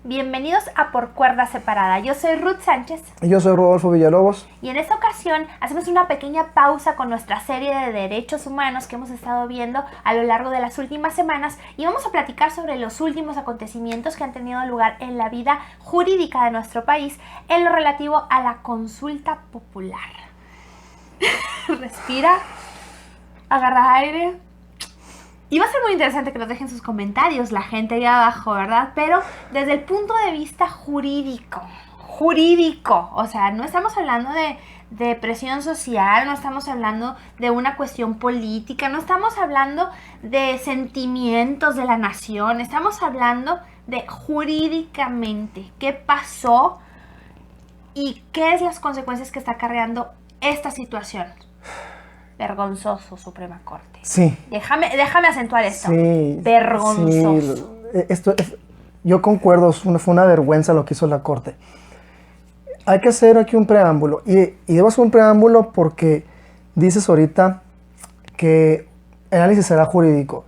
Bienvenidos a Por Cuerda Separada. Yo soy Ruth Sánchez. Y yo soy Rodolfo Villalobos. Y en esta ocasión hacemos una pequeña pausa con nuestra serie de derechos humanos que hemos estado viendo a lo largo de las últimas semanas y vamos a platicar sobre los últimos acontecimientos que han tenido lugar en la vida jurídica de nuestro país en lo relativo a la consulta popular. Respira, agarra aire. Y va a ser muy interesante que nos dejen sus comentarios la gente ahí abajo, ¿verdad? Pero desde el punto de vista jurídico, o sea, no estamos hablando de presión social, no estamos hablando de una cuestión política, no estamos hablando de sentimientos de la nación, estamos hablando de jurídicamente qué pasó y qué es las consecuencias que está acarreando esta situación. Vergonzoso, Suprema Corte. Sí. Déjame acentuar esto. Sí. Vergonzoso. Sí, yo concuerdo, fue una vergüenza lo que hizo la Corte. Hay que hacer aquí un preámbulo. Y debo hacer un preámbulo porque dices ahorita que el análisis será jurídico.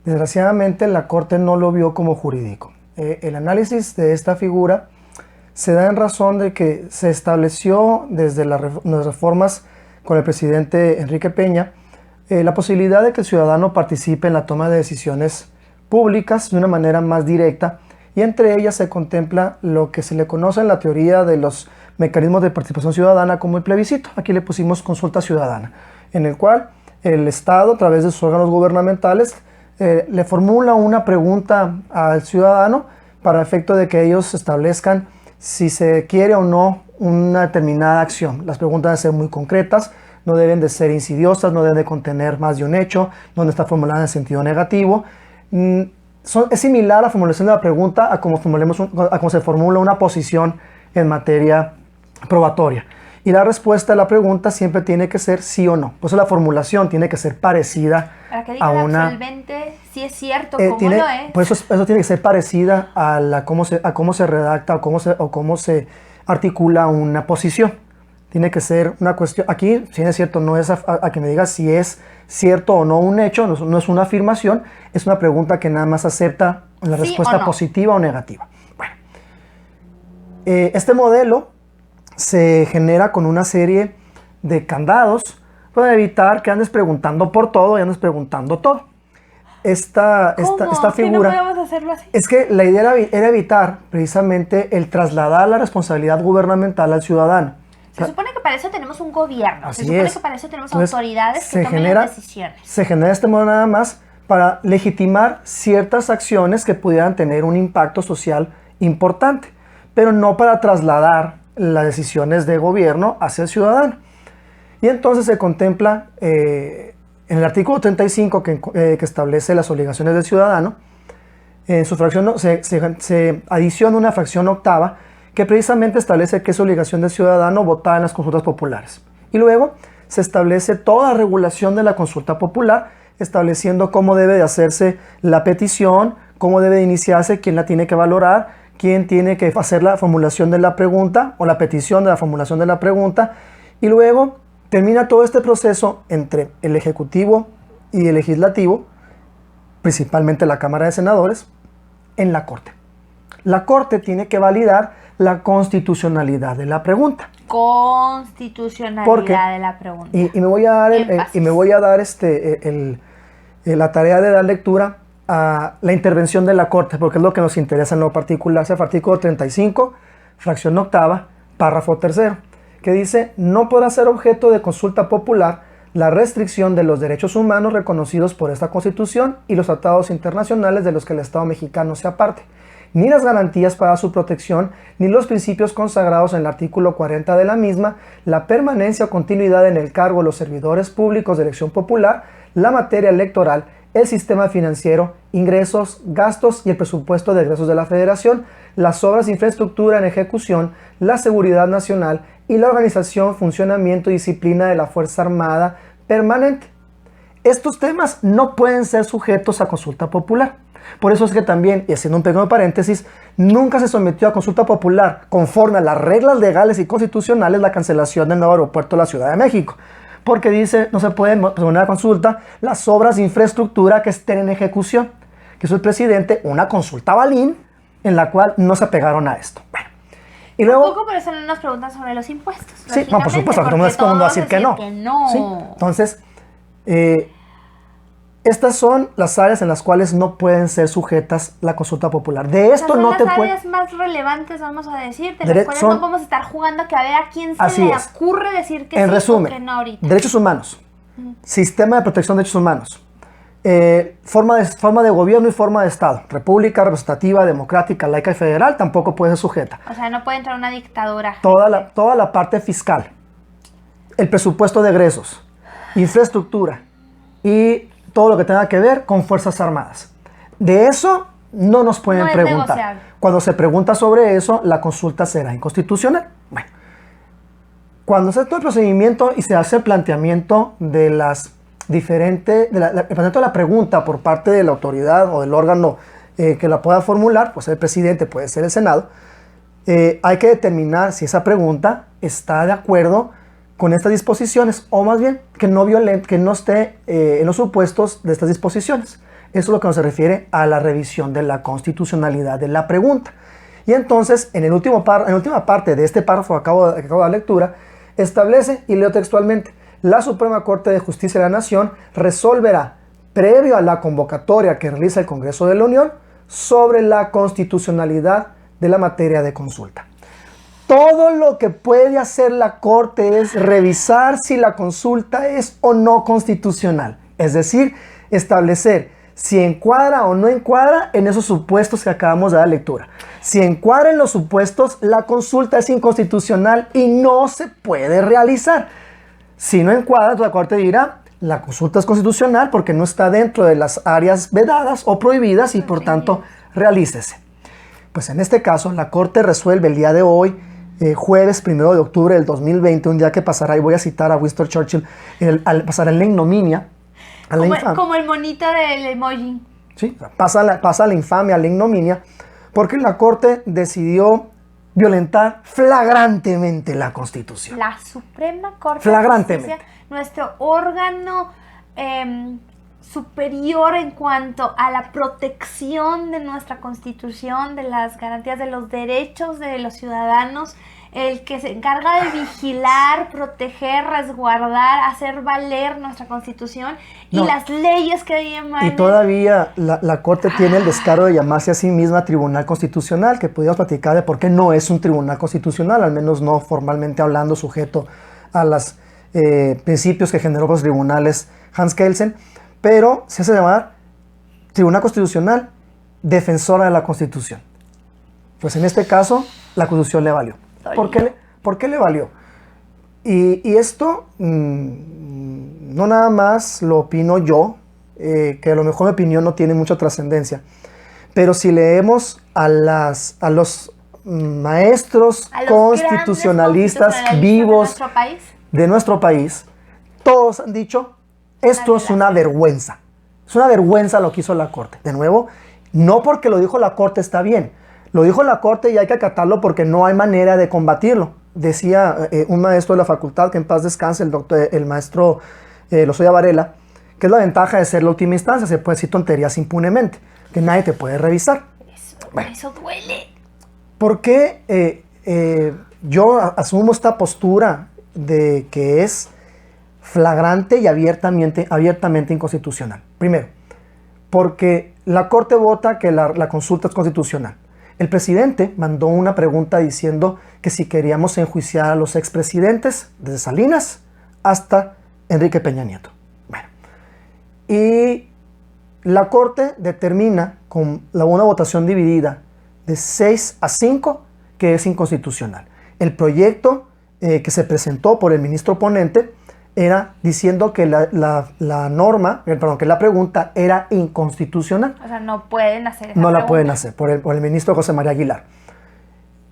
Desgraciadamente la Corte no lo vio como jurídico. El análisis de esta figura se da en razón de que se estableció desde las reformas con el presidente Enrique Peña, la posibilidad de que el ciudadano participe en la toma de decisiones públicas de una manera más directa, y entre ellas se contempla lo que se le conoce en la teoría de los mecanismos de participación ciudadana como el plebiscito. Aquí le pusimos consulta ciudadana, en el cual el Estado, a través de sus órganos gubernamentales, le formula una pregunta al ciudadano para efecto de que ellos establezcan si se quiere o no una determinada acción. Las preguntas deben ser muy concretas, no deben de ser insidiosas, no deben de contener más de un hecho, no deben estar formuladas en sentido negativo. Es similar a la formulación de la pregunta a cómo se formula una posición en materia probatoria. Y la respuesta a la pregunta siempre tiene que ser sí o no. Por eso la formulación tiene que ser parecida para que diga a una... absolvente si es cierto, cómo lo es. Por eso tiene que ser parecida a cómo se redacta o cómo se articula una posición. Tiene que ser una cuestión, aquí si es cierto, no es a que me digas si es cierto o no un hecho, no es una afirmación, es una pregunta que nada más acepta la respuesta no. Positiva o negativa. Bueno, este modelo se genera con una serie de candados para evitar que andes preguntando por todo y andes preguntando todo. Esta figura, no podemos hacerlo así? Es que la idea era evitar precisamente el trasladar la responsabilidad gubernamental al ciudadano. Se supone que para eso tenemos un gobierno, Así se supone es. que para eso tenemos Entonces, autoridades que tomen las decisiones. Se genera este modo nada más para legitimar ciertas acciones que pudieran tener un impacto social importante, pero no para trasladar las decisiones de gobierno hacia el ciudadano. Y entonces se contempla en el artículo 35 que establece las obligaciones del ciudadano, en su fracción se adiciona una fracción octava que precisamente establece que es obligación del ciudadano votar en las consultas populares. Y luego se establece toda regulación de la consulta popular, estableciendo cómo debe de hacerse la petición, cómo debe de iniciarse, quién la tiene que valorar, quién tiene que hacer la formulación de la pregunta o la petición de la formulación de la pregunta. Y luego termina todo este proceso entre el Ejecutivo y el Legislativo, principalmente la Cámara de Senadores, en la Corte. La Corte tiene que validar la constitucionalidad de la pregunta. Constitucionalidad de la pregunta. Y me voy a dar la tarea de dar lectura a la intervención de la Corte, porque es lo que nos interesa en lo particular. Es el artículo 35, fracción octava, párrafo tercero, que dice: no podrá ser objeto de consulta popular la restricción de los derechos humanos reconocidos por esta Constitución y los tratados internacionales de los que el Estado mexicano sea parte, ni las garantías para su protección, ni los principios consagrados en el artículo 40 de la misma, la permanencia o continuidad en el cargo de los servidores públicos de elección popular, la materia electoral, el sistema financiero, ingresos, gastos y el presupuesto de egresos de la Federación, las obras de infraestructura en ejecución, la seguridad nacional y la organización, funcionamiento y disciplina de la Fuerza Armada permanente. Estos temas no pueden ser sujetos a consulta popular. Por eso es que también, y haciendo un pequeño paréntesis, nunca se sometió a consulta popular conforme a las reglas legales y constitucionales la cancelación del nuevo aeropuerto de la Ciudad de México. Porque dice, no se pueden poner a consulta las obras de infraestructura que estén en ejecución. Que hizo el presidente una consulta balín en la cual no se apegaron a esto. Bueno, y luego... Un poco por eso no nos preguntan sobre los impuestos. Sí, no, por supuesto, que no es todo el mundo va a decir que no. ¿Sí? Entonces, estas son las áreas en las cuales no pueden ser sujetas la consulta popular. De esto no te puede... Son las áreas más relevantes, vamos a decir, de las cuales no podemos estar jugando que a ver a quién se le ocurre decir que sí o que no ahorita. Derechos humanos, sistema de protección de derechos humanos, forma de gobierno y forma de Estado, república, representativa, democrática, laica y federal, tampoco puede ser sujeta. O sea, no puede entrar una dictadura. Toda la parte fiscal, el presupuesto de egresos, infraestructura y todo lo que tenga que ver con Fuerzas Armadas. De eso no nos pueden preguntar. Negociable. Cuando se pregunta sobre eso, la consulta será inconstitucional. Bueno, cuando se hace todo el procedimiento y se hace el planteamiento de las diferentes, el planteamiento de la pregunta por parte de la autoridad o del órgano que la pueda formular, puede ser el presidente, puede ser el Senado, hay que determinar si esa pregunta está de acuerdo con estas disposiciones, o más bien que no esté en los supuestos de estas disposiciones. Eso es lo que se refiere a la revisión de la constitucionalidad de la pregunta. Y entonces, en la última parte de este párrafo que acabo de dar lectura, establece, y leo textualmente, la Suprema Corte de Justicia de la Nación resolverá, previo a la convocatoria que realiza el Congreso de la Unión, sobre la constitucionalidad de la materia de consulta. Todo lo que puede hacer la Corte es revisar si la consulta es o no constitucional. Es decir, establecer si encuadra o no encuadra en esos supuestos que acabamos de dar lectura. Si encuadra en los supuestos, la consulta es inconstitucional y no se puede realizar. Si no encuadra, la Corte dirá, la consulta es constitucional porque no está dentro de las áreas vedadas o prohibidas y por tanto realícese. Pues en este caso, la Corte resuelve el día de hoy, jueves 1 de octubre del 2020, un día que pasará, y voy a citar a Winston Churchill, pasará en la ignominia, como el monito del emoji. Sí, pasa la infamia, a la ignominia, porque la Corte decidió violentar flagrantemente la Constitución. La Suprema Corte flagrantemente. de Justicia, nuestro órgano superior en cuanto a la protección de nuestra Constitución, de las garantías de los derechos de los ciudadanos, el que se encarga de vigilar, proteger, resguardar, hacer valer nuestra Constitución y las leyes que ahí emanan. Y todavía la Corte tiene el descaro de llamarse a sí misma Tribunal Constitucional, que podríamos platicar de por qué no es un Tribunal Constitucional, al menos no formalmente hablando, sujeto a los principios que generó los tribunales Hans Kelsen, pero se hace llamar Tribunal Constitucional, defensora de la Constitución. Pues en este caso, la Constitución le valió. ¿Por qué le valió? Y esto no nada más lo opino yo, que a lo mejor mi opinión no tiene mucha trascendencia, pero si leemos a los maestros constitucionalistas vivos de nuestro país, todos han dicho, esto es una vergüenza. Es una vergüenza lo que hizo la Corte. De nuevo, no porque lo dijo la Corte está bien. Lo dijo la Corte y hay que acatarlo porque no hay manera de combatirlo. Decía un maestro de la facultad, que en paz descanse, el maestro Lozoya Varela, que es la ventaja de ser la última instancia. Se puede decir tonterías impunemente, que nadie te puede revisar. Eso duele. ¿Por qué yo asumo esta postura de que es flagrante y abiertamente inconstitucional? Primero, porque la Corte vota que la consulta es constitucional. El presidente mandó una pregunta diciendo que si queríamos enjuiciar a los expresidentes, desde Salinas hasta Enrique Peña Nieto. Bueno, y la Corte determina con una votación dividida de 6-5 que es inconstitucional. El proyecto que se presentó por el ministro ponente era diciendo que que la pregunta era inconstitucional. O sea, no pueden hacer esa No pregunta. la pueden hacer, por el ministro José María Aguilar.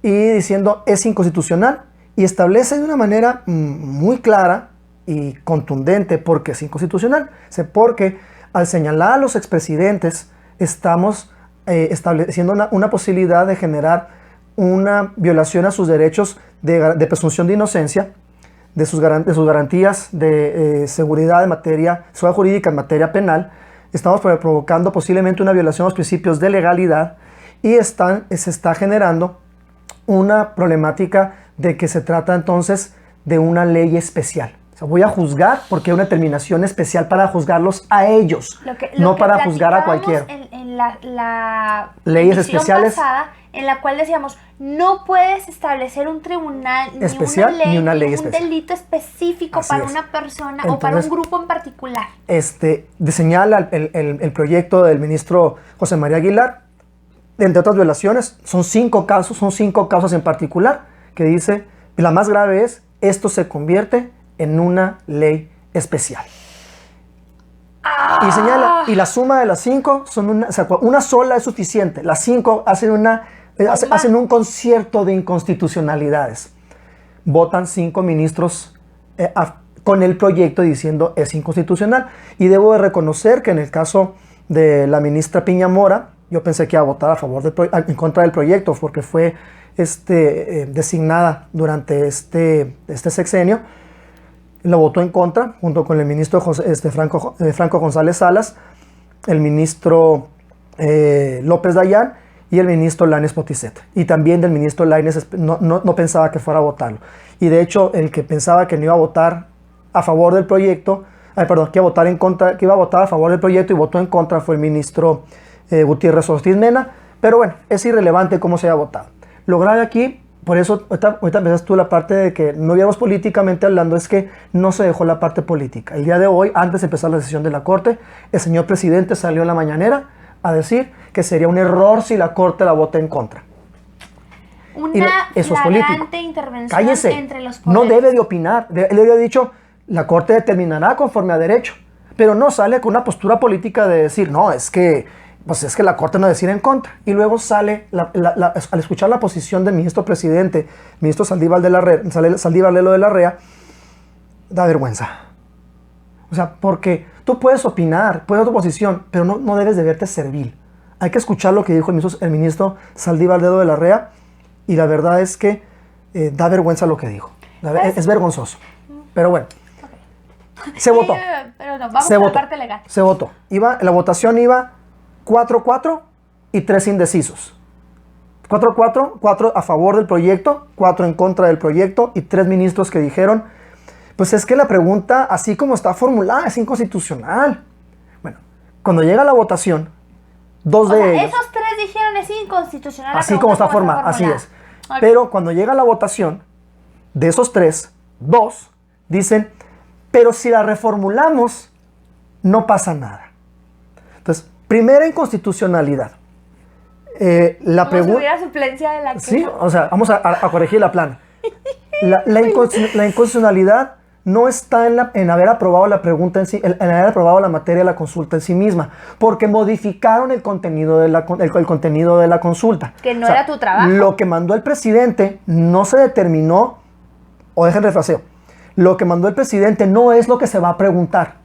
Y diciendo es inconstitucional y establece de una manera muy clara y contundente por qué es inconstitucional. Porque al señalar a los expresidentes estamos estableciendo una posibilidad de generar una violación a sus derechos de presunción de inocencia, de sus garantías de seguridad jurídica en materia penal. Estamos provocando posiblemente una violación a los principios de legalidad y se está generando una problemática de que se trata entonces de una ley especial. O sea, voy a juzgar porque hay una determinación especial para juzgarlos a ellos, no para juzgar a cualquiera. En la leyes emisión especiales pasada, en la cual decíamos, no puedes establecer un tribunal especial ni ni una ley un especial. delito específico Así para es. una persona Entonces, o para un grupo en particular. Señala el proyecto del ministro José María Aguilar, entre otras violaciones, son 5 casos en particular, que dice, la más grave es, esto se convierte en una ley especial. Y señala, y la suma de las 5 son una sola es suficiente. Las 5 hacen un concierto de inconstitucionalidades. Votan 5 ministros con el proyecto diciendo es inconstitucional. Y debo de reconocer que en el caso de la ministra Piña Mora, yo pensé que iba a votar en contra del proyecto porque fue designada durante este sexenio. Lo votó en contra, junto con el ministro Franco González Salas, el ministro López Dayán y el ministro Lainez Potisek. Y también del ministro Lainez no pensaba que fuera a votarlo. Y de hecho, el que pensaba que no iba a votar a favor del proyecto, que iba a votar en contra, que iba a votar a favor del proyecto y votó en contra fue el ministro Gutiérrez Ortiz Mena. Pero bueno, es irrelevante cómo se haya votado. Lo grave aquí, por eso ahorita empezaste tú la parte de que no íbamos políticamente hablando, es que no se dejó la parte política. El día de hoy, antes de empezar la sesión de la Corte, el señor presidente salió en la mañanera a decir que sería un error si la Corte la vota en contra. Eso es político. Intervención. Cállese, entre los no debe de opinar. Él había dicho, la Corte determinará conforme a derecho, pero no sale con una postura política de decir, no, es que la Corte no decide en contra. Y luego sale, al escuchar la posición del ministro presidente, ministro Saldívar Lelo de la Rea, da vergüenza. O sea, porque tú puedes opinar, puedes dar tu posición, pero no debes de verte servil. Hay que escuchar lo que dijo el ministro Saldívar Lelo de la Rea, y la verdad es que da vergüenza lo que dijo. Es vergonzoso. Pero bueno, se votó. Pero no, vamos a la parte legal. Se votó. La votación iba 4-4 y 3 indecisos. 4-4, 4 a favor del proyecto, 4 en contra del proyecto y 3 ministros que dijeron, pues es que la pregunta, así como está formulada, es inconstitucional. Bueno, cuando llega la votación, dos de ellos... Esos 3 dijeron es inconstitucional. Así como está formada, así es. Okay. Pero cuando llega la votación, de esos 3, 2 dicen, pero si la reformulamos, no pasa nada. Entonces, primera inconstitucionalidad. La pregunta. Si hubiera suplencia de la queja. Sí, o sea, vamos a corregir la plana. La inconstitucionalidad no está en haber aprobado la pregunta en sí, en haber aprobado la materia de la consulta en sí misma, porque modificaron el contenido de la consulta. Que no era tu trabajo. Lo que mandó el presidente no se determinó, o dejen refraseo, lo que mandó el presidente no es lo que se va a preguntar.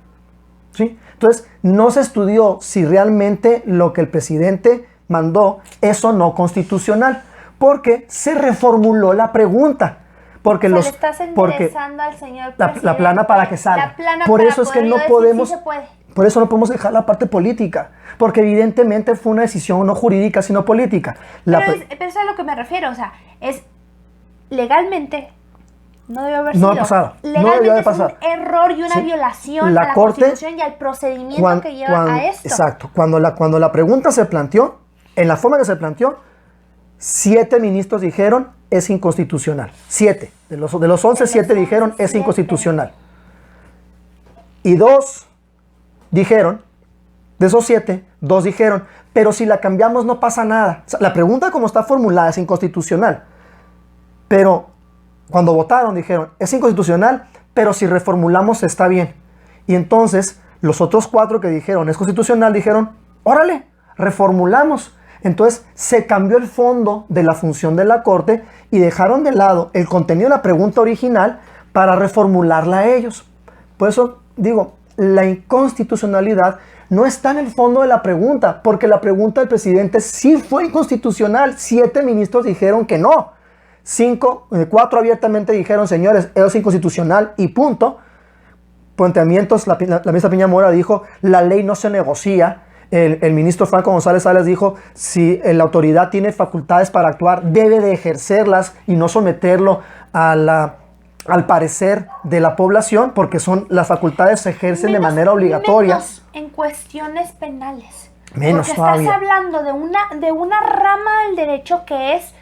¿Sí? Entonces, no se estudió si realmente lo que el presidente mandó es o no constitucional, porque se reformuló la pregunta. Porque le estás enderezando al señor presidente la plana para que salga. Por eso es que no podemos, sí por eso no podemos dejar la parte política, porque evidentemente fue una decisión no jurídica, sino política. Pero eso es a lo que me refiero, o sea, es legalmente... No debe haber sido. No ha pasado. Legalmente es un error y una violación a la Constitución y al procedimiento que lleva a esto. Exacto. Cuando la pregunta se planteó, en la forma que se planteó, 7 ministros dijeron es inconstitucional. 7. De los 11, 7 dijeron es inconstitucional. Y 2 dijeron, de esos 7, 2 dijeron, pero si la cambiamos no pasa nada. O sea, la pregunta como está formulada es inconstitucional. Pero cuando votaron dijeron, es inconstitucional, pero si reformulamos está bien. Y entonces los otros 4 que dijeron, es constitucional, dijeron, órale, reformulamos. Entonces se cambió el fondo de la función de la Corte y dejaron de lado el contenido de la pregunta original para reformularla a ellos. Por eso digo, la inconstitucionalidad no está en el fondo de la pregunta, porque la pregunta del presidente sí fue inconstitucional. 7 ministros dijeron que no. 4 abiertamente dijeron, señores, es inconstitucional y punto. Planteamientos, la ministra Piña Mora dijo, la ley no se negocia. El ministro Franco González Salas dijo, si la autoridad tiene facultades para actuar, debe de ejercerlas y no someterlo al parecer de la población, porque las facultades se ejercen de manera obligatoria. Menos en cuestiones penales. Menos porque todavía. Estás hablando de una rama del derecho que es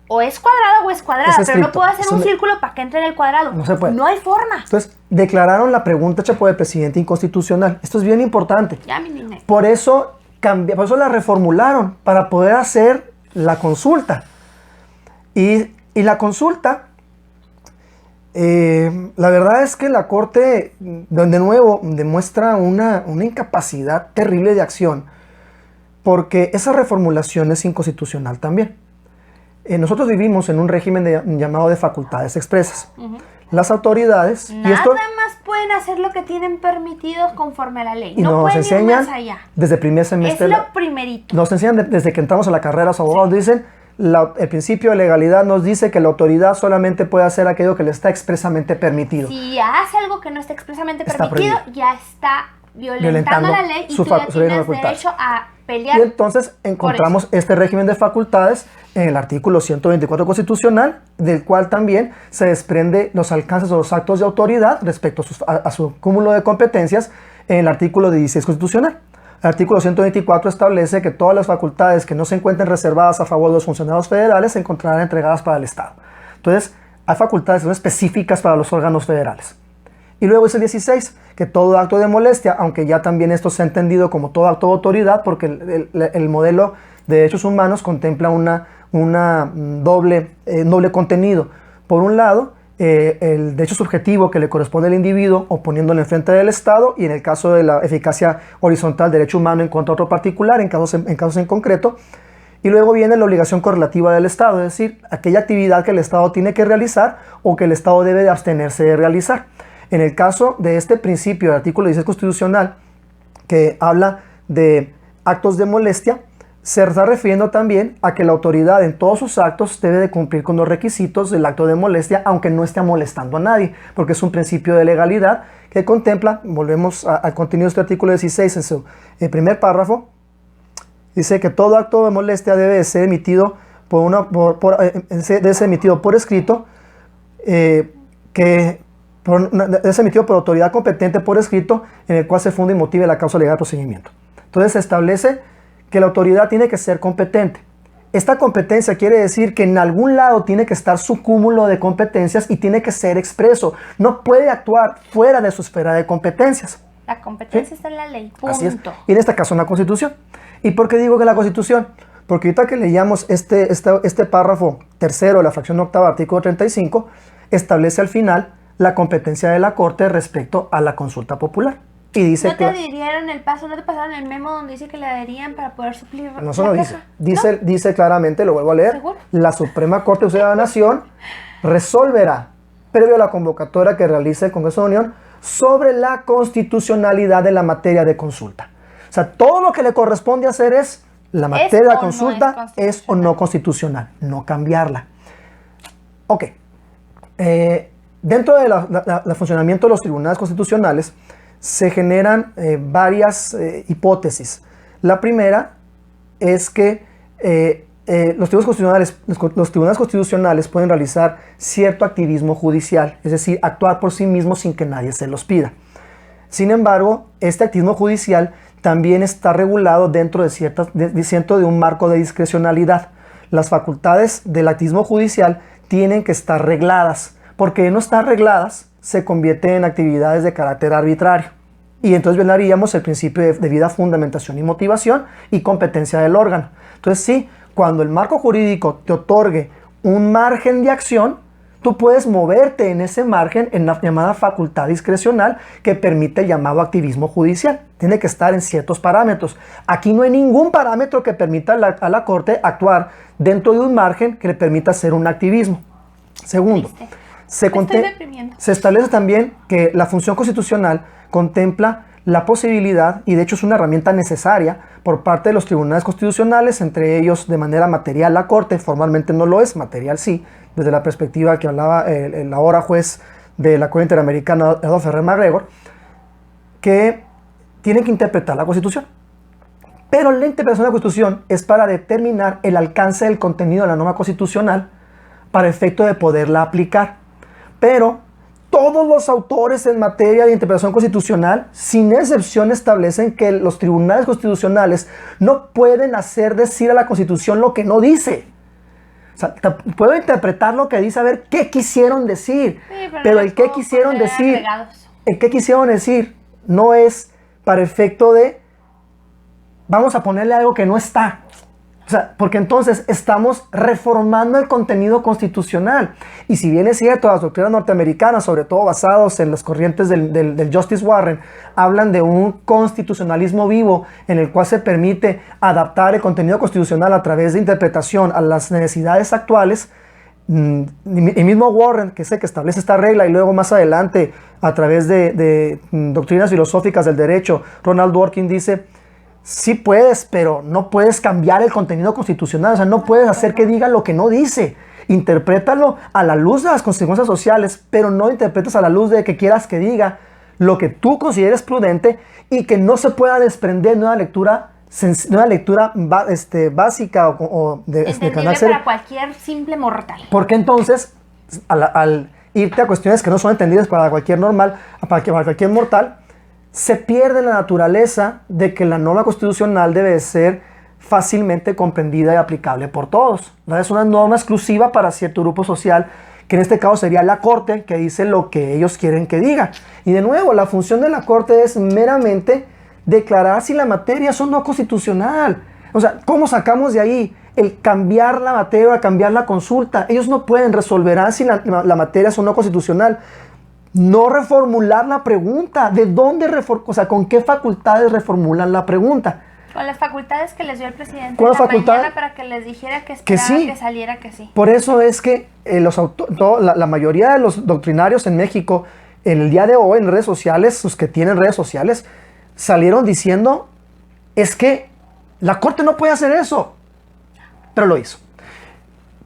o es cuadrada o es cuadrada, Es pero estricto. no puedo hacer un círculo para que entre en el cuadrado. No se puede. No hay forma. Entonces, declararon la pregunta hecha por el presidente inconstitucional. Esto es bien importante. Ya me indigné. Por eso la reformularon, para poder hacer la consulta. Y la consulta, la verdad es que la Corte, de nuevo, demuestra una incapacidad terrible de acción, porque esa reformulación es inconstitucional también. Nosotros vivimos en un régimen llamado de facultades expresas. Las autoridades... Nada más pueden hacer lo que tienen permitido conforme a la ley. Y No nos pueden ir enseñan más allá. desde primer semestre. Es lo primerito. Nos enseñan desde que entramos a la carrera, los abogados dicen, el principio de legalidad nos dice que la autoridad solamente puede hacer aquello que le está expresamente permitido. Si hace algo que no está expresamente Está permitido, prohibido. ya está violentando la ley y tú ya tienes derecho a pelear. Y entonces encontramos este régimen de facultades en el artículo 124 constitucional, del cual también se desprende los alcances o los actos de autoridad respecto a su cúmulo de competencias en el artículo 16 constitucional. El artículo 124 establece que todas las facultades que no se encuentren reservadas a favor de los funcionarios federales se encontrarán entregadas para el Estado. Entonces, hay facultades que son específicas para los órganos federales. Y luego es el 16, que todo acto de molestia, aunque ya también esto se ha entendido como todo acto de autoridad, porque el modelo de derechos humanos contempla una doble contenido. Por un lado, el derecho subjetivo que le corresponde al individuo oponiéndole en frente del Estado, y en el caso de la eficacia horizontal, derecho humano en contra de otro particular, en casos en concreto. Y luego viene la obligación correlativa del Estado, es decir, aquella actividad que el Estado tiene que realizar o que el Estado debe de abstenerse de realizar. En el caso de este principio del artículo 16 constitucional, que habla de actos de molestia, se está refiriendo también a que la autoridad en todos sus actos debe de cumplir con los requisitos del acto de molestia, aunque no esté molestando a nadie, porque es un principio de legalidad que contempla, volvemos al contenido de este artículo 16 en su primer párrafo, dice que todo acto de molestia debe ser emitido debe ser emitido por escrito, es emitido por autoridad competente por escrito, en el cual se funda y motive la causa legal de procedimiento. Entonces se establece que la autoridad tiene que ser competente. Esta competencia quiere decir que en algún lado tiene que estar su cúmulo de competencias y tiene que ser expreso. No puede actuar fuera de su esfera de competencias. La competencia está en la ley, punto. Así es. Y en este caso en la Constitución. ¿Y por qué digo que la Constitución? Porque ahorita que leíamos este párrafo tercero de la fracción octava, artículo 35, establece al final la competencia de la Corte respecto a la consulta popular. Y dice ¿No te dieron el paso, no te pasaron el memo donde dice que le darían para poder suplir? No, eso no dice. Dice claramente, lo vuelvo a leer. ¿Seguro? La Suprema Corte de Justicia de la Nación resolverá, previo a la convocatoria que realice el Congreso de la Unión, sobre la constitucionalidad de la materia de consulta. O sea, todo lo que le corresponde hacer es la materia de la consulta es o no constitucional, no cambiarla. Ok. Dentro del funcionamiento de los tribunales constitucionales se generan varias hipótesis. La primera es que los tribunales constitucionales pueden realizar cierto activismo judicial, es decir, actuar por sí mismos sin que nadie se los pida. Sin embargo, este activismo judicial también está regulado dentro de un marco de discrecionalidad. Las facultades del activismo judicial tienen que estar regladas, porque de no estar regladas se convierten en actividades de carácter arbitrario. Y entonces violaríamos el principio de debida fundamentación y motivación y competencia del órgano. Entonces sí, cuando el marco jurídico te otorgue un margen de acción, tú puedes moverte en ese margen en la llamada facultad discrecional que permite el llamado activismo judicial. Tiene que estar en ciertos parámetros. Aquí no hay ningún parámetro que permita a la Corte actuar dentro de un margen que le permita hacer un activismo. Segundo, se establece también que la función constitucional contempla la posibilidad, y de hecho es una herramienta necesaria por parte de los tribunales constitucionales, entre ellos de manera material la Corte, formalmente no lo es, material sí, desde la perspectiva que hablaba el ahora juez de la Corte Interamericana, Eduardo Ferrer MacGregor, que tienen que interpretar la Constitución. Pero la interpretación de la Constitución es para determinar el alcance del contenido de la norma constitucional para efecto de poderla aplicar. Pero todos los autores en materia de interpretación constitucional, sin excepción, establecen que los tribunales constitucionales no pueden hacer decir a la Constitución lo que no dice. O sea, puedo interpretar lo que dice, a ver qué quisieron decir, Sí, pero el qué quisieron decir, agregados. el qué quisieron decir no es para efecto de vamos a ponerle algo que no está. O sea, porque entonces estamos reformando el contenido constitucional. Y si bien es cierto, las doctrinas norteamericanas, sobre todo basados en las corrientes del Justice Warren, hablan de un constitucionalismo vivo en el cual se permite adaptar el contenido constitucional a través de interpretación a las necesidades actuales. El mismo Warren, que sé que establece esta regla, y luego más adelante, a través de doctrinas filosóficas del derecho, Ronald Dworkin dice: sí puedes, pero no puedes cambiar el contenido constitucional. O sea, no puedes hacer que diga lo que no dice. Interprétalo a la luz de las consecuencias sociales, pero no interpretes a la luz de que quieras que diga lo que tú consideres prudente y que no se pueda desprender de una lectura básica o de entendible para cualquier simple mortal. Porque entonces, al irte a cuestiones que no son entendidas para cualquier cualquier mortal, se pierde la naturaleza de que la norma constitucional debe ser fácilmente comprendida y aplicable por todos. ¿No? Es una norma exclusiva para cierto grupo social, que en este caso sería la Corte, que dice lo que ellos quieren que diga. Y de nuevo, la función de la Corte es meramente declarar si la materia es o no constitucional. O sea, ¿cómo sacamos de ahí el cambiar la materia o cambiar la consulta? Ellos no pueden resolver si la materia es o no constitucional. No reformular la pregunta. ¿De dónde o sea, con qué facultades reformulan la pregunta? Con las facultades que les dio el presidente ¿Con en las la facultades? mañana para que les dijera que esperaba que saliera que sí. Por eso es que la mayoría de los doctrinarios en México, en el día de hoy, en redes sociales, los que tienen redes sociales, salieron diciendo: es que la Corte no puede hacer eso. Pero lo hizo.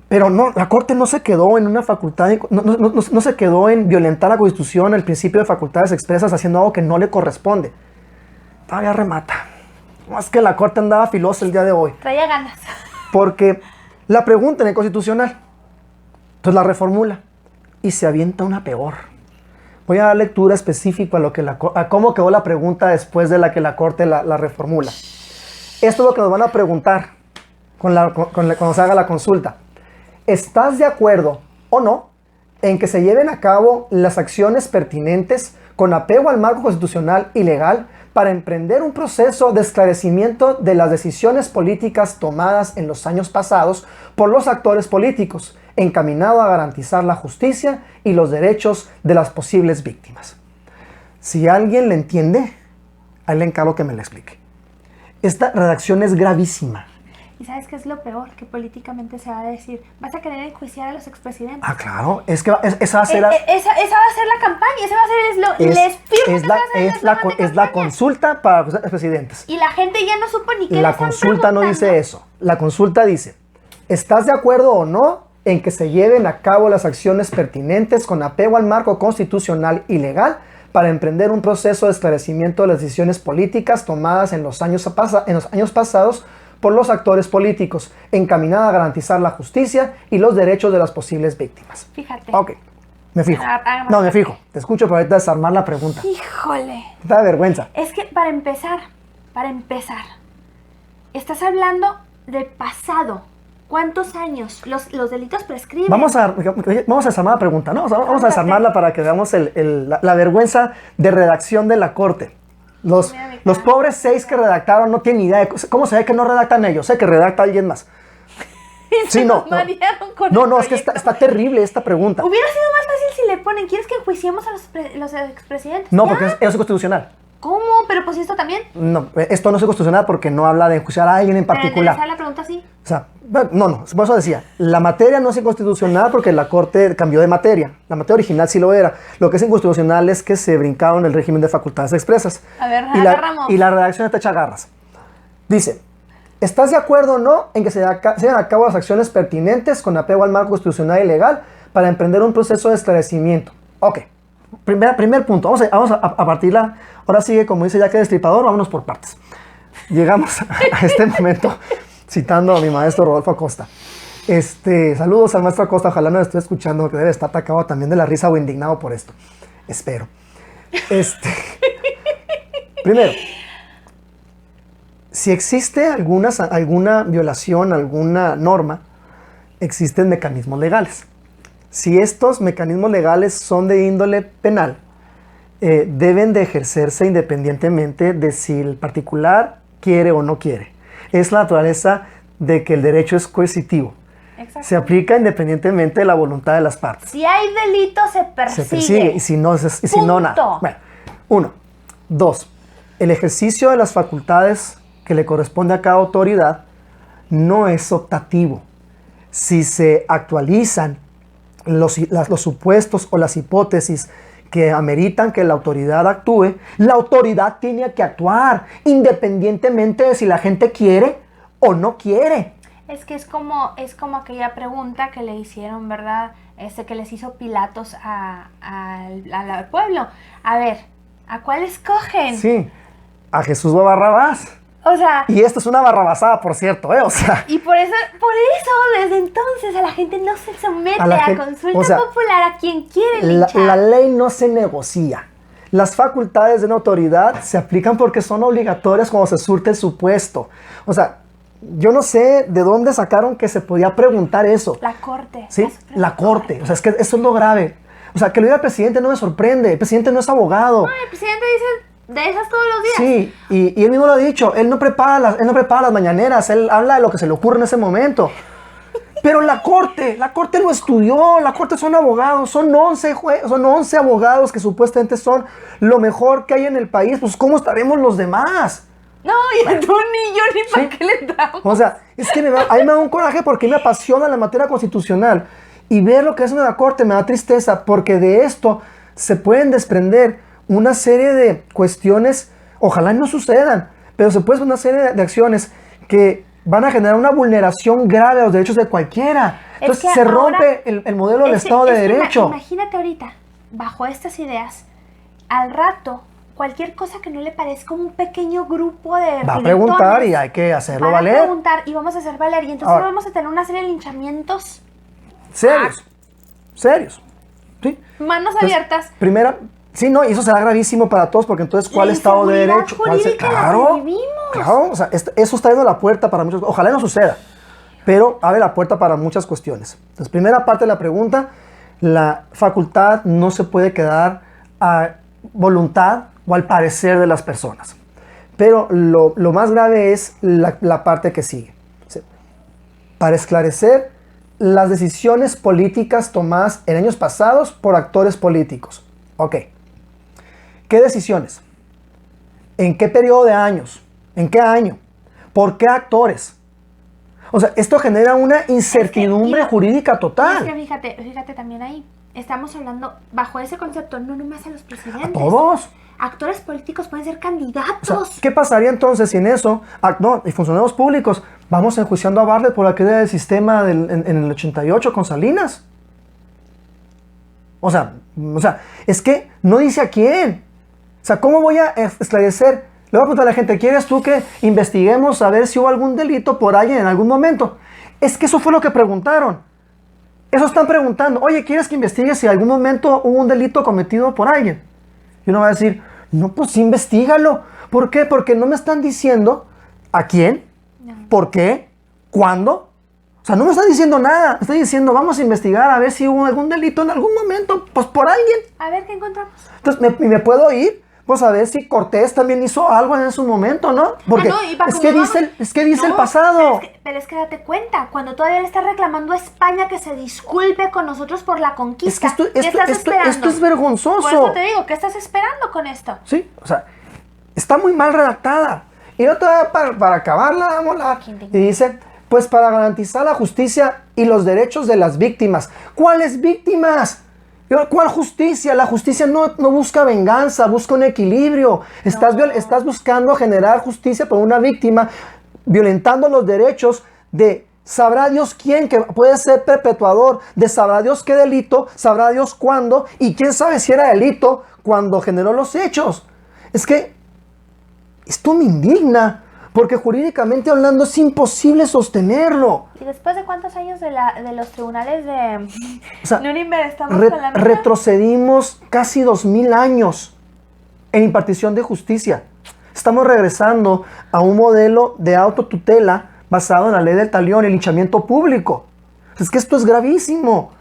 Pero no, la Corte no se quedó en una facultad, no se quedó en violentar la Constitución, el principio de facultades expresas, haciendo algo que no le corresponde. Todavía remata. Más que la Corte andaba filosa el día de hoy. Traía ganas. Porque la pregunta en el Constitucional, entonces la reformula y se avienta una peor. Voy a dar lectura específica a cómo quedó la pregunta después de que la Corte la reformula. Esto es lo que nos van a preguntar cuando se haga la consulta. ¿Estás de acuerdo o no en que se lleven a cabo las acciones pertinentes con apego al marco constitucional y legal para emprender un proceso de esclarecimiento de las decisiones políticas tomadas en los años pasados por los actores políticos, encaminado a garantizar la justicia y los derechos de las posibles víctimas? Si alguien le entiende, ahí le encargo que me lo explique. Esta redacción es gravísima. ¿Y sabes qué es lo peor? Que políticamente se va a decir: vas a querer enjuiciar a los expresidentes. Ah, claro. Es que esa va a ser esa va a ser la campaña. Ese va a ser es la consulta para los expresidentes. Y la gente ya no supo ni qué La consulta no dice eso. La consulta dice: ¿estás de acuerdo o no en que se lleven a cabo las acciones pertinentes con apego al marco constitucional y legal para emprender un proceso de esclarecimiento de las decisiones políticas tomadas en los años pasados por los actores políticos, encaminada a garantizar la justicia y los derechos de las posibles víctimas? Fíjate. Ok, me fijo. No, me fijo. Te escucho, pero ahorita desarmar la pregunta. Híjole. Te da vergüenza. Es que para empezar, estás hablando del pasado. ¿Cuántos años? Los delitos prescriben. Vamos a desarmar la pregunta, ¿no? O sea, vamos a desarmarla para que veamos la vergüenza de redacción de la Corte. Los pobres 6 que redactaron no tienen ni idea de cómo se ve que no redactan ellos, sé que redacta alguien más. Sí, no, es que está terrible esta pregunta. Hubiera sido más fácil si le ponen: ¿quieres que enjuiciemos a los expresidentes? No, porque eso es constitucional. ¿Cómo? ¿Pero pues esto también? No, esto no es constitucional porque no habla de enjuiciar a alguien en particular. Pero la pregunta sí. O sea, no, por eso decía, la materia no es inconstitucional porque la Corte cambió de materia. La materia original sí lo era. Lo que es inconstitucional es que se brincaron el régimen de facultades expresas. A ver, y la redacción te echa garras. Dice: ¿estás de acuerdo o no en que se lleven a cabo las acciones pertinentes con apego al marco constitucional y legal para emprender un proceso de esclarecimiento? Ok, primer punto. Vamos a partirla. Ahora sigue, como dice Jack el Destripador, vámonos por partes. llegamos a este momento citando a mi maestro Rodolfo Acosta. Saludos al maestro Acosta, ojalá no lo esté escuchando, que debe estar atacado también de la risa o indignado por esto. Espero. Primero, si existe alguna violación, alguna norma, existen mecanismos legales. Si estos mecanismos legales son de índole penal, deben de ejercerse independientemente de si el particular quiere o no quiere. Es la naturaleza de que el derecho es coercitivo. Se aplica independientemente de la voluntad de las partes. Si hay delito, se persigue. Se persigue, y si no, nada. Bueno, 1. 2. El ejercicio de las facultades que le corresponde a cada autoridad no es optativo. Si se actualizan los supuestos o las hipótesis que ameritan que la autoridad actúe, la autoridad tiene que actuar independientemente de si la gente quiere o no quiere. Es que es como aquella pregunta que le hicieron, ¿verdad? Que les hizo Pilatos al pueblo. A ver, ¿a cuál escogen? Sí, a Jesús o a Barrabás. O sea... Y esto es una barrabasada, por cierto, O sea... Y por eso, desde entonces, a la gente no se somete a consulta popular a quien quiere linchar. La ley no se negocia. Las facultades de una autoridad se aplican porque son obligatorias cuando se surte el supuesto. O sea, yo no sé de dónde sacaron que se podía preguntar eso. La Corte. ¿Sí? La Corte. O sea, es que eso es lo grave. O sea, que lo diga el presidente no me sorprende. El presidente no es abogado. No, el presidente dice... de esas todos los días. Sí, y él mismo lo ha dicho, él no prepara las mañaneras, él habla de lo que se le ocurre en ese momento. Pero la corte lo estudió, la corte son abogados, son 11 abogados que supuestamente son lo mejor que hay en el país, pues ¿cómo estaremos los demás? No, y tú ni yo ni para qué le damos. O sea, es que a mí me da un coraje porque me apasiona la materia constitucional y ver lo que hace la corte me da tristeza porque de esto se pueden desprender una serie de cuestiones, ojalá no sucedan, pero se puede hacer una serie de acciones que van a generar una vulneración grave a los derechos de cualquiera. Entonces se rompe el modelo del Estado de Derecho. Imagínate ahorita, bajo estas ideas, al rato, cualquier cosa que no le parezca un pequeño grupo de... Va a preguntar y hay que hacerlo valer. Va a preguntar y vamos a hacer valer. Y entonces ahora, vamos a tener una serie de linchamientos. Serios. ¿Sí? Manos abiertas. Primera... Sí, no, y eso será gravísimo para todos, porque entonces, ¿cuál Estado de Derecho? Claro, o sea, eso está abriendo la puerta para muchos, ojalá no suceda, pero abre la puerta para muchas cuestiones. Entonces, primera parte de la pregunta, la facultad no se puede quedar a voluntad o al parecer de las personas. Pero lo más grave es la parte que sigue. ¿Sí? Para esclarecer las decisiones políticas tomadas en años pasados por actores políticos. Ok. ¿Qué decisiones? ¿En qué periodo de años? ¿En qué año? ¿Por qué actores? O sea, esto genera una incertidumbre jurídica total. Es que fíjate también ahí. Estamos hablando bajo ese concepto, no nomás a los presidentes. ¿A todos? Actores políticos pueden ser candidatos. O sea, ¿qué pasaría entonces si en eso, y funcionarios públicos, vamos enjuiciando a Bartlett por la caída del sistema en el 88 con Salinas? O sea, es que no dice a quién. O sea, ¿cómo voy a esclarecer? Le voy a preguntar a la gente, ¿quieres tú que investiguemos a ver si hubo algún delito por alguien en algún momento? Es que eso fue lo que preguntaron. Eso están preguntando. Oye, ¿quieres que investigues si en algún momento hubo un delito cometido por alguien? Y uno va a decir, no, pues investígalo. ¿Por qué? Porque no me están diciendo a quién, por qué, cuándo. O sea, no me están diciendo nada. Me están diciendo, vamos a investigar a ver si hubo algún delito en algún momento, pues por alguien. A ver qué encontramos. Entonces, ¿me puedo ir? Pues a ver si Cortés también hizo algo en su momento, ¿no? Porque es que dice el pasado. Pero es que date cuenta, cuando todavía le está reclamando a España que se disculpe con nosotros por la conquista. Es que esto es vergonzoso. Por eso te digo, ¿qué estás esperando con esto? Sí, o sea, está muy mal redactada. Y no todavía para acabarla, y dice, pues para garantizar la justicia y los derechos de las víctimas. ¿Cuáles víctimas? ¿Cuál justicia? La justicia no busca venganza, busca un equilibrio. Estás buscando generar justicia por una víctima, violentando los derechos de sabrá Dios quién, que puede ser perpetuador, de sabrá Dios qué delito, sabrá Dios cuándo, y quién sabe si era delito cuando generó los hechos. Es que esto me indigna, Porque jurídicamente hablando es imposible sostenerlo. ¿Y después de cuántos años de los tribunales de O sea, Nuremberg estamos con la misma? retrocedimos casi 2000 años en impartición de justicia. Estamos regresando a un modelo de autotutela basado en la ley del talión, el linchamiento público. Es que esto es gravísimo.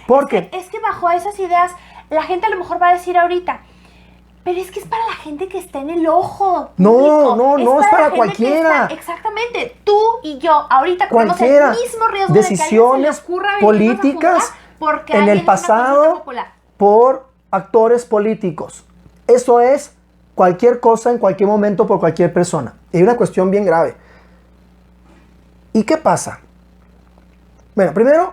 ¿Por qué? Es que bajo esas ideas, la gente a lo mejor va a decir ahorita, pero es que es para la gente que está en el ojo público. No, es para la gente cualquiera. Exactamente. Tú y yo ahorita corremos el Cualquiera. mismo riesgo Decisiones de que a alguien se le ocurra venirnos políticas a juzgar porque en alguien el es una consulta pasado popular. por actores políticos. Eso es cualquier cosa en cualquier momento por cualquier persona. Y hay una cuestión bien grave. ¿Y qué pasa? Bueno, primero,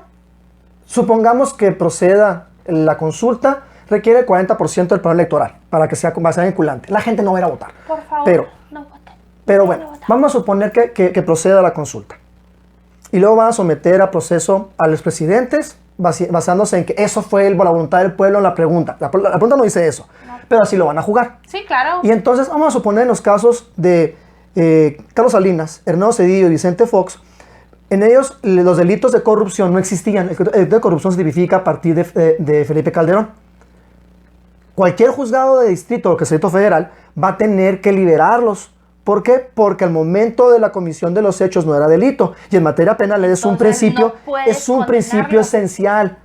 supongamos que proceda la consulta, requiere el 40% del padrón electoral para que sea vinculante. La gente no va a ir a votar. Por favor, Pero, no voten. Pero bueno, vamos a suponer que proceda la consulta. Y luego van a someter a proceso a los presidentes basándose en que eso fue la voluntad del pueblo en la pregunta. La pregunta no dice eso, pero así lo van a jugar. Sí, claro. Y entonces vamos a suponer en los casos de Carlos Salinas, Hernando Zedillo y Vicente Fox, en ellos los delitos de corrupción no existían. El delito de corrupción se tipifica a partir de Felipe Calderón. Cualquier juzgado de distrito o que sea federal va a tener que liberarlos. ¿Por qué? Porque al momento de la comisión de los hechos no era delito. Y en materia penal es un principio, esencial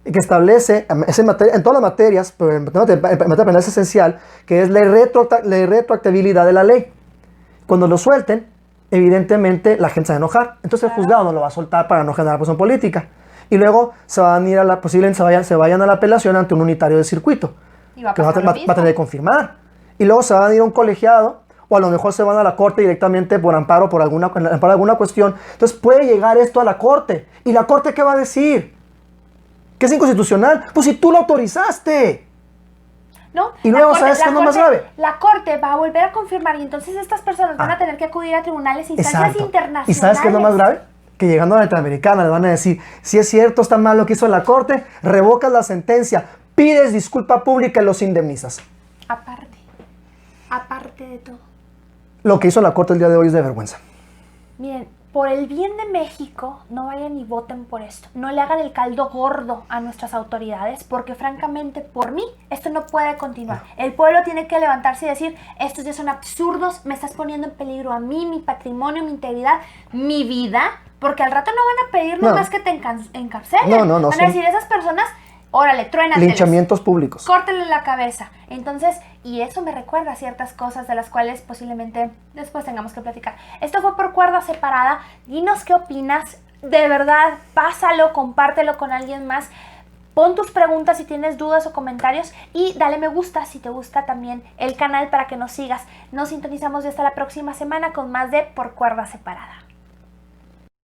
que establece en todas las materias, pero en materia penal es esencial, que es la retroactibilidad de la ley. Cuando lo suelten, evidentemente la gente se va a enojar. Entonces el juzgado no lo va a soltar para no generar presión política. Y luego se van a ir se vayan a la apelación ante un unitario de circuito, que va a tener que confirmar. Y luego se van a ir a un colegiado, o a lo mejor se van a la corte directamente por amparo por alguna cuestión. Entonces puede llegar esto a la corte. ¿Y la corte qué va a decir? ¿Que es inconstitucional? Pues si tú lo autorizaste. ¿No? Y luego, ¿sabes qué es lo más grave? La corte va a volver a confirmar y entonces estas personas van a tener que acudir a tribunales e instancias internacionales. ¿Y sabes qué es lo más grave? Que llegando a la Interamericana le van a decir, si es cierto, está mal lo que hizo la corte, revocas la sentencia, pides disculpa pública y los indemnizas. Aparte de todo. Lo que hizo la corte el día de hoy es de vergüenza. Miren, por el bien de México, no vayan y voten por esto. No le hagan el caldo gordo a nuestras autoridades, porque francamente, por mí, esto no puede continuar. El pueblo tiene que levantarse y decir, estos ya son absurdos, me estás poniendo en peligro a mí, mi patrimonio, mi integridad, mi vida, porque al rato no van a pedir más que te encarcelen. No. Van a decir, esas personas, órale, truénateles. Linchamientos públicos. Córtenle la cabeza. Entonces, y eso me recuerda a ciertas cosas de las cuales posiblemente después tengamos que platicar. Esto fue por cuerda separada. Dinos qué opinas. De verdad, pásalo, compártelo con alguien más. Pon tus preguntas si tienes dudas o comentarios y dale me gusta si te gusta también el canal para que nos sigas. Nos sintonizamos ya hasta la próxima semana con más de Por Cuerda Separada.